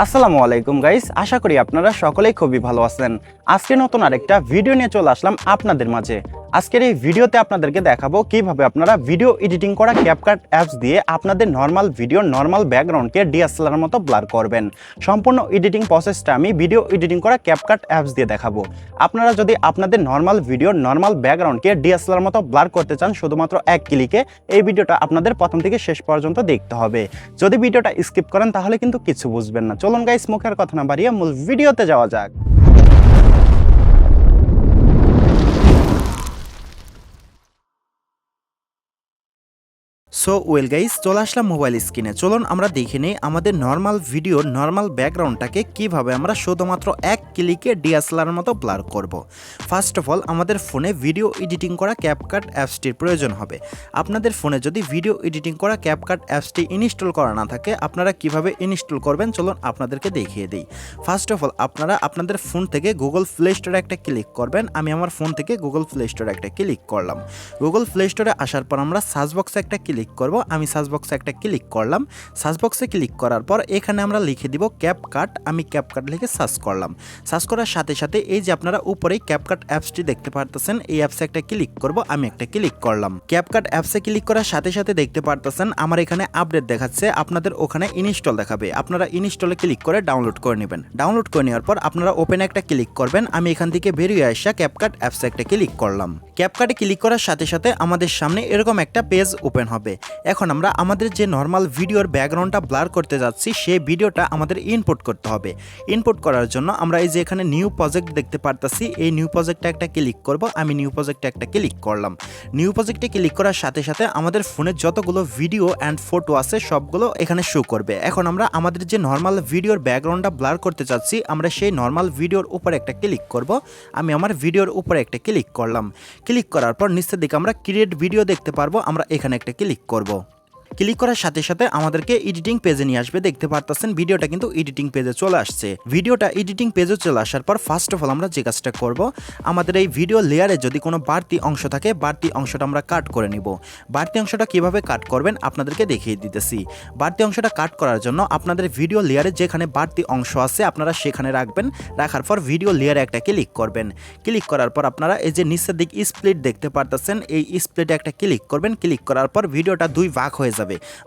আসসালামু আলাইকুম গাইস, আশা করি আপনারা সকলেই খুবই ভালো আছেন। আজকে নতুন আরেকটা ভিডিও নিয়ে চলে আসলাম আপনাদের মাঝে। আজকের এই ভিডিওতে আপনাদেরকে দেখাবো কিভাবে আপনারা ভিডিও এডিটিং করা ক্যাপকাট অ্যাপস দিয়ে আপনাদের নর্মাল ভিডিও নর্মাল ব্যাকগ্রাউন্ডকে ডিএসএলআর মতো ব্লার করবেন। সম্পূর্ণ এডিটিং প্রসেসটা আমি ভিডিও এডিটিং করা ক্যাপকাট অ্যাপস দিয়ে দেখাবো। আপনারা যদি আপনাদের নর্মাল ভিডিও নর্মাল ব্যাকগ্রাউন্ডকে ডিএসএলআর মতো ব্লার করতে চান শুধুমাত্র এক ক্লিকে, এই ভিডিওটা আপনাদের প্রথম থেকে শেষ পর্যন্ত দেখতে হবে। যদি ভিডিওটা স্কিপ করেন তাহলে কিন্তু কিছু বুঝবেন না। চলুন গাইস, মুখের কথা না বাড়িয়ে মূল ভিডিওতে যাওয়া যাক। সো ওয়েল গাইস, চলে আসলাম মোবাইল স্ক্রিনে। চলুন আমরা দেখে নিই আমাদের নর্মাল ভিডিও নর্মাল ব্যাকগ্রাউন্ডটাকে কিভাবে আমরা শুধুমাত্র এক ক্লিকে ডিএসএলআর মতো ব্লার করব। ফার্স্ট অফ অল আমাদের ফোনে ভিডিও এডিটিং করা ক্যাপকাট অ্যাপসটির প্রয়োজন হবে। আপনাদের ফোনে যদি ভিডিও এডিটিং করা ক্যাপকাট অ্যাপসটি ইনস্টল করা না থাকে, আপনারা কিভাবে ইনস্টল করবেন চলুন আপনাদেরকে দেখিয়ে দিই। ফার্স্ট অফ অল আপনারা আপনাদের ফোন থেকে গুগল প্লে স্টোরে একটা ক্লিক করবেন। আমি আমার ফোন থেকে গুগল প্লে স্টোরে একটা ক্লিক করলাম। গুগল প্লে স্টোরে আসার পর আমরা সার্চ বক্সে একটা ক্লিক করব। আমি সার্চ বক্সে একটা ক্লিক করলাম। সার্চ বক্সে ক্লিক করার পর এখানে আমরা লিখে দিব ক্যাপকাট। আমি ক্যাপকাট লিখে সার্চ করলাম। সার্চ করার সাথে সাথে এই যে আপনারা উপরেই ক্যাপকাট অ্যাপসটি দেখতে পারতেছেন, এই অ্যাপসে একটা ক্লিক করব। আমি একটা ক্লিক করলাম। ক্যাপকাট অ্যাপসে ক্লিক করার সাথে সাথে দেখতে পারতেছেন আমার এখানে আপডেট দেখাচ্ছে, আপনাদের ওখানে ইনস্টল দেখাবে। আপনারা ইনস্টলে ক্লিক করে ডাউনলোড করে নেবেন। ডাউনলোড করে নেওয়ার পর আপনারা ওপেনে একটা ক্লিক করবেন। আমি এখান থেকে বেরিয়ে আসা ক্যাপকাট অ্যাপসে একটা ক্লিক করলাম। ক্যাপকাটে ক্লিক করার সাথে সাথে আমাদের সামনে এরকম একটা পেজ ওপেন হবে। এখন আমরা আমাদের যে নর্মাল ভিডিওর ব্যাকগ্রাউন্ডটা ব্লার করতে যাচ্ছি সেই ভিডিওটা আমাদের ইনপুট করতে হবে। ইনপুট করার জন্য আমরা এই যে এখানে নিউ প্রজেক্ট দেখতে পারতাছি, এই নিউ প্রজেক্টে একটা ক্লিক করব। আমি নিউ প্রজেক্টে একটা ক্লিক করলাম। নিউ প্রজেক্টে ক্লিক করার সাথে সাথে আমাদের ফোনে যতগুলো ভিডিও অ্যান্ড ফটো আছে সবগুলো এখানে শো করবে। এখন আমরা আমাদের যে নর্মাল ভিডিওর ব্যাকগ্রাউন্ডটা ব্লার করতে চাচ্ছি, আমরা সেই নর্মাল ভিডিওর উপরে একটা ক্লিক করব। আমি আমার ভিডিওর উপরে একটা ক্লিক করলাম। ক্লিক করার পর নিচের দিকে আমরা ক্রিয়েট ভিডিও দেখতে পারবো, আমরা এখানে একটা ক্লিক করব। ক্লিক করার সাথে সাথে আমাদেরকে এডিটিং পেজে নিয়ে আসবে। দেখতে পারতেছেন ভিডিওটা কিন্তু এডিটিং পেজে চলে আসছে। ভিডিওটা এডিটিং পেজে চলে আসার পর ফার্স্ট অফ অল আমরা যে কাজটা করব, আমাদের এই ভিডিও লেয়ারে যদি কোনো বাড়তি অংশ থাকে, বাড়তি অংশটা আমরা কাট করে নিব। বাড়তি অংশটা কিভাবে কাট করবেন আপনাদেরকে দেখিয়ে দিতেছি। বাড়তি অংশটা কাট করার জন্য আপনাদের ভিডিও লেয়ারে যেখানে বাড়তি অংশ আছে আপনারা সেখানে রাখবেন। রাখার পর ভিডিও লেয়ারে একটা ক্লিক করবেন। ক্লিক করার পর আপনারা এই যে নিচের দিক স্প্লিট দেখতে পারতেছেন, এই স্প্লিটে একটা ক্লিক করবেন। ক্লিক করার পর ভিডিওটা দুই ভাগ হয়ে যাবে।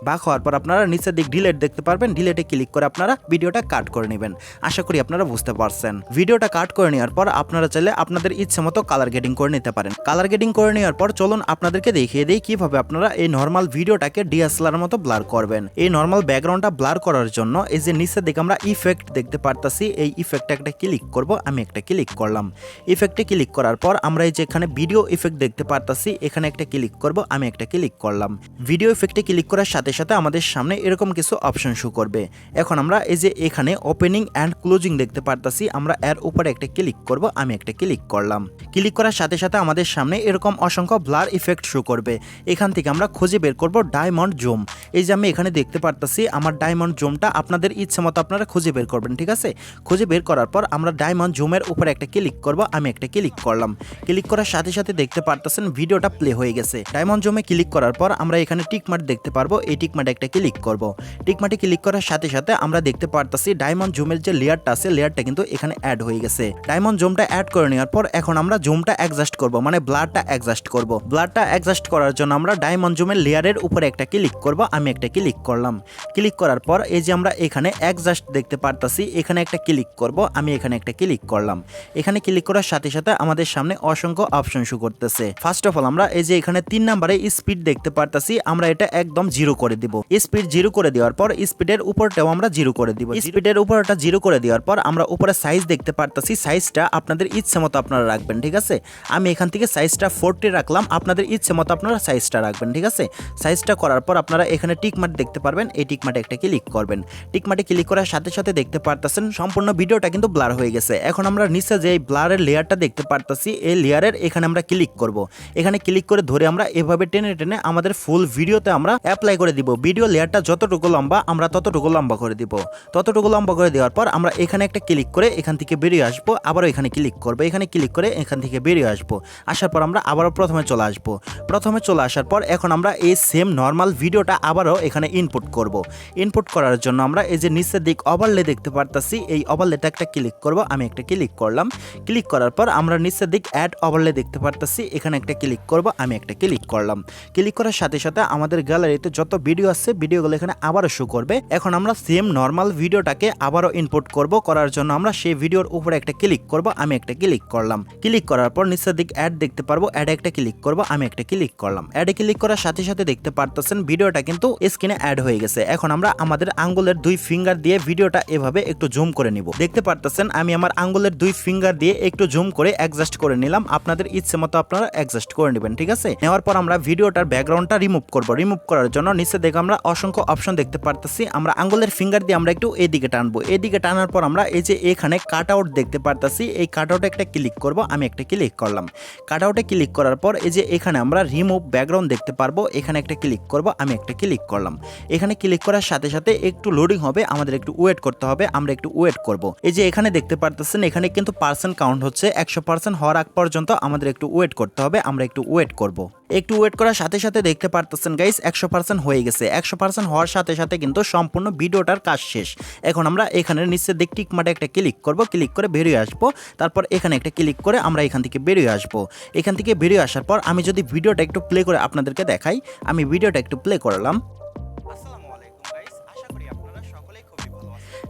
ভাগ হওয়ার পর আপনারা নিচের দিক ডিলেট দেখতে পারবেন। ডিলেটে ক্লিক করে আপনারা ভিডিওটা কাট করে নেবেন। আশা করি আপনারা বুঝতে পারছেন। ভিডিওটা কাট করে নেওয়ার পর আপনারা চাইলে আপনাদের ইচ্ছে মতো কালার গ্রেডিং করে নিতে পারেন। কালার গ্রেডিং করে নেওয়ার পর চলুন আপনাদেরকে দেখিয়ে দিই কিভাবে আপনারা এই নর্মাল ভিডিওটাকে ডিএসএলআর মতো ব্লার করবেন। এই নর্মাল ব্যাকগ্রাউন্ডটা ব্লার করার জন্য এই যে নিচের দিকে আমরা ইফেক্ট দেখতে পারতাছি, এই ইফেক্টে একটা ক্লিক করব। আমি একটা ক্লিক করলাম। ইফেক্টে ক্লিক করার পর আমরা এই যে এখানে ভিডিও ইফেক্ট দেখতে পারতাছি, এখানে একটা ক্লিক করব। আমি একটা ক্লিক করলাম। ভিডিও ইফেক্টে ক্লিক করার সাথে সাথে আমাদের সামনে এরকম কিছু অপশন শো করবে। এখন আমরা এই যে এখানে ওপেনিং অ্যান্ড ক্লোজিং দেখতে পারতাছি, আমরা এর উপরে একটা ক্লিক করব। আমি একটা ক্লিক করলাম। ক্লিক করার সাথে সাথে আমাদের সামনে এরকম অসংখ্য ব্লার ইফেক্ট শো করবে। এখান থেকে আমরা খুঁজে বের করব ডায়মন্ড জুম। এই যে আমি এখানে দেখতে পারতাছি আমার ডায়মন্ড জুমটা, আপনাদের ইচ্ছে মতো আপনারা খুঁজে বের করবেন, ঠিক আছে? খুঁজে বের করার পর আমরা ডায়মন্ড জুমের উপরে একটা ক্লিক করব। আমি একটা ক্লিক করলাম। ক্লিক করার সাথে সাথে দেখতে পারতেছেন ভিডিওটা প্লে হয়ে গেছে। ডায়মন্ড জুমে ক্লিক করার পর আমরা এখানে টিকমার্ক দেখতে পারবো, এই টিকমার্কে একটা ক্লিক করব। টিকমার্কে ক্লিক করার সাথে সাথে আমরা দেখতে পারতাছি ডায়মন্ড জুমের যে লেয়ারটা আছে, লেয়ারটা কিন্তু এখানে অ্যাড হয়ে গেছে। ডায়মন্ড জুমটা অ্যাড করে নেওয়ার পর এখন আমরা জুমটা অ্যাডজাস্ট করব, মানে ব্লারটা অ্যাডজাস্ট করব। ব্লারটা অ্যাডজাস্ট করার জন্য আমরা ডায়মন্ড জুমের লেয়ারের উপরে একটা ক্লিক করব। আমি একটা ক্লিক করলাম। ক্লিক করার পর এই যে আমরা এখানে অ্যাডজাস্ট দেখতে পারতাছি, এখানে একটা ক্লিক করব। আমি এখানে একটা ক্লিক করলাম। এখানে ক্লিক করার সাথে সাথে আমাদের সামনে অসংখ্য অপশন শো করতেছে। ফার্স্ট অফ অল আমরা এই যে এখানে 3 নম্বরে স্পিড দেখতে পারতাছি, আমরা এটা একদম 0 করে দিব। স্পিড 0 করে দেওয়ার পর স্পিডের উপরটাও আমরা 0 করে দিব। স্পিডের উপরটা 0 করে দেওয়ার পর আমরা উপরে সাইজ দেখতে পারতাছি, সাইজটা আপনাদের ইচ্ছে মতো আপনারা রাখবেন, ঠিক আছে? আমি এখান থেকে সাইজটা 40 রাখলাম, আপনাদের ইচ্ছে মতো আপনারা সাইজটা রাখবেন, ঠিক আছে? সাইজটা করার পর আপনারা এখানে টিকমার্ক দেখতে পারবেন, এই টিকমার্কে একটা ক্লিক করবেন। টিকমার্কে ক্লিক করার সাথে সাথে দেখতে পারতেছেন সম্পূর্ণ ভিডিওটা কিন্তু ব্লার হয়ে গেছে। এখন আমরা নিচে যে ব্লারের লেয়ারটা দেখতে পারতাছি, এই লেয়ারের এখানে আমরা ক্লিক করব। এখানে ক্লিক করে ধরে আমরা এভাবে টেনে টেনে আমাদের ফুল ভিডিওতে আমরা অ্যাপ্লাই করে দিব। ভিডিও লেয়ারটা যতটুকু লম্বা আমরা ততটুকু লম্বা করে দিব। ততটুকু লম্বা করে দেওয়ার পর আমরা এখানে একটা ক্লিক করে এখান থেকে বেরিয়ে আসবো, আবারও এখানে ক্লিক করবো, এখানে ক্লিক করে এখান থেকে বেরিয়ে আসবো। আসার পর আমরা আবারও প্রথমে চলে আসবো। প্রথমে চলে আসার পর এখন আমরা এই সেম নর্মাল ভিডিওটা আবারও এখানে ইনপুট করব। ইনপুট করার জন্য আমরা এই যে নিচের দিক ওভারলে দেখতে পারতাছি, এই ওভারলেটা একটা ক্লিক করব। আমি একটা ক্লিক করলাম। ক্লিক করার পর আমরা নিচের দিক অ্যাড ওভারলে দেখতে পারতাছি, এখানে একটা ক্লিক করব। আমি একটা ক্লিক করলাম। ক্লিক করার সাথে সাথে আমাদের গ্যালারিতে যত ভিডিও আছে ভিডিওগুলো এখানে আবারও শো করবে। এখন আমরা সেম নর্মাল ভিডিওটাকে আবারও ইনপুট করব। করার জন্য আমরা সেই ভিডিওর উপরে একটা ক্লিক করব। আমি একটা ক্লিক করলাম। ক্লিক করার পর নিচের দিক অ্যাড দেখতে পারবো, অ্যাডে একটা ক্লিক করব। আমি একটা ক্লিক করলাম। অ্যাডে ক্লিক করার সাথে সাথে দেখতে পারতেছেন ভিডিওটা কিন্তু স্ক্রিনে অ্যাড হয়ে গেছে। এখন আমরা আমাদের আঙ্গুলের 2 ফিঙ্গার দিয়ে ভিডিওটা এভাবে একটু জুম করে নিব। দেখতে পারতেছেন আমি আমার আঙ্গুলের 2 ফিঙ্গার দিয়ে একটু জুম করে অ্যাডজাস্ট করে নিলাম। আপনাদের ইচ্ছে মতো আপনারা অ্যাডজাস্ট করে নেবেন, ঠিক আছে। নেওয়ার পর আমরা ভিডিওটার ব্যাকগ্রাউন্ডটা রিমুভ করব। রিমুভ করার জন্য নিচে দেখে আমরা অসংখ্য অপশন দেখতে পারতেছি। আমরা আঙ্গুলের ফিঙ্গার দিয়ে আমরা একটু এদিকে টানবো। এদিকে টানার পর আমরা এই যে এখানে কাট আউট দেখতে পারতেছি, এই কাট আউটে একটা ক্লিক করব। আমি একটা ক্লিক করলাম। কাট আউটে ক্লিক করার পর এই যে এখানে আমরা রিমুভ ব্যাকগ্রাউন্ড দেখতে পারবো, এখানে একটা ক্লিক করব। আমি একটা ক্লিক করলাম। এখানে ক্লিক করার সাথে সাথে একটু লোডিং হবে, আমাদের একটু ওয়েট করতে হবে। আমরা একটু ওয়েট করব। এই যে এখানে দেখতে পারতেছেন এখানে কিন্তু পার্সেন্ট কাউন্ট হচ্ছে, 100% হওয়ার আগ পর্যন্ত আমাদের একটু ওয়েট করতে হবে। আমরা একটু ওয়েট করব। একটু ওয়েট করার সাথে সাথে দেখতে পারতেছেন গাইস 100% হয়ে গেছে। 100% হওয়ার সাথে সাথে কিন্তু সম্পূর্ণ ভিডিওটার কাজ শেষ। এখন আমরা এখানে নিচের দিক টিক মার্কে একটা ক্লিক করব। ক্লিক করে বেরিয়ে আসবো। তারপর এখানে একটা ক্লিক করে আমরা এখান থেকে বেরিয়ে আসবো। এখান থেকে বেরিয়ে আসার পর আমি যদি ভিডিওটা একটু প্লে করে আপনাদেরকে দেখাই, আমি ভিডিওটা একটু প্লে করলাম।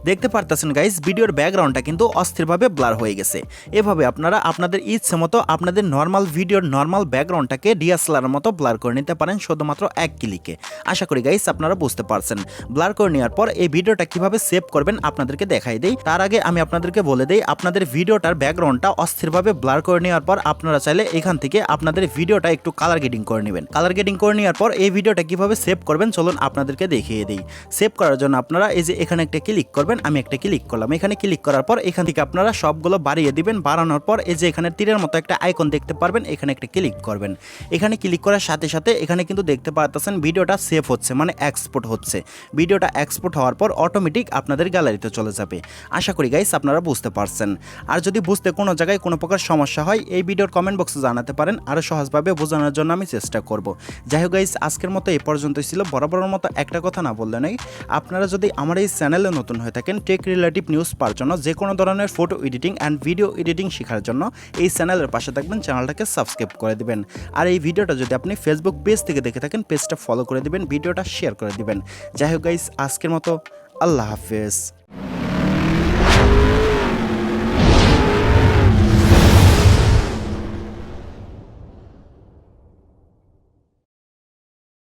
দেখতে পারতেছেন গাইস ভিডিওর ব্যাকগ্রাউন্ডটা কিন্তু অস্থিরভাবে ব্লার হয়ে গেছে। এভাবে আপনারা আপনাদের ইচ্ছে মতো আপনাদের নর্মাল ভিডিওর নর্মাল ব্যাকগ্রাউন্ডটাকে ডিএসএলআর মতো ব্লার করে নিতে পারেন শুধুমাত্র এক ক্লিকে। আশা করি গাইস আপনারা বুঝতে পারছেন। ব্লার করে নেওয়ার পর এই ভিডিওটা কিভাবে সেভ করবেন আপনাদেরকে দেখাই দেই। তার আগে আমি আপনাদেরকে বলে দেই, আপনাদের ভিডিওটার ব্যাকগ্রাউন্ডটা অস্থিরভাবে ব্লার করে নেওয়ার পর আপনারা চাইলে এখান থেকে আপনাদের ভিডিওটা একটু কালার গ্রেডিং করে নেবেন। কালার গ্রেডিং করে নেওয়ার পর এই ভিডিওটা কিভাবে সেভ করবেন চলুন আপনাদেরকে দেখিয়ে দিই। সেভ করার জন্য আপনারা এই যে এখানে একটা ক্লিক করবেন। আমি একটা ক্লিক করলাম। এখানে ক্লিক করার পর এখান থেকে আপনারা সবগুলো বাড়িয়ে দিবেন। বাড়ানোর পর এই যে এখানে তীরের মতো একটা আইকন দেখতে পারবেন, এখানে একটা ক্লিক করবেন। এখানে ক্লিক করার সাথে সাথে এখানে কিন্তু দেখতে পাচ্ছেন ভিডিওটা সেভ হচ্ছে, মানে এক্সপোর্ট হচ্ছে। ভিডিওটা এক্সপোর্ট হওয়ার পর অটোমেটিক আপনাদের গ্যালারিতে চলে যাবে। আশা করি গাইস আপনারা বুঝতে পারছেন। আর যদি বুঝতে কোনো জায়গায় কোনো প্রকার সমস্যা হয় এই ভিডিওর কমেন্ট বক্সে জানাতে পারেন, আরও সহজভাবে বোঝানোর জন্য আমি চেষ্টা করব। যাই হোক গাইস আজকের মতো এই পর্যন্তই ছিল। বরাবরের মতো একটা কথা না বললে নেই, আপনারা যদি আমার এই চ্যানেলে নতুন হয়ে থাকেন টেক রিলেটিভ নিউজ পাওয়ার জন্য, যে কোনো ধরনের photo editing and video editing শেখার জন্য এই চ্যানেলের পাশে থাকবেন, চ্যানেলটাকে সাবস্ক্রাইব করে দিবেন। আর এই ভিডিওটা যদি আপনি ফেসবুক পেজ থেকে দেখে থাকেন পেজটা ফলো করে দিবেন, ভিডিওটা শেয়ার করে দিবেন। যাই হোক গাইস আজকের মতো আল্লাহ হাফেজ।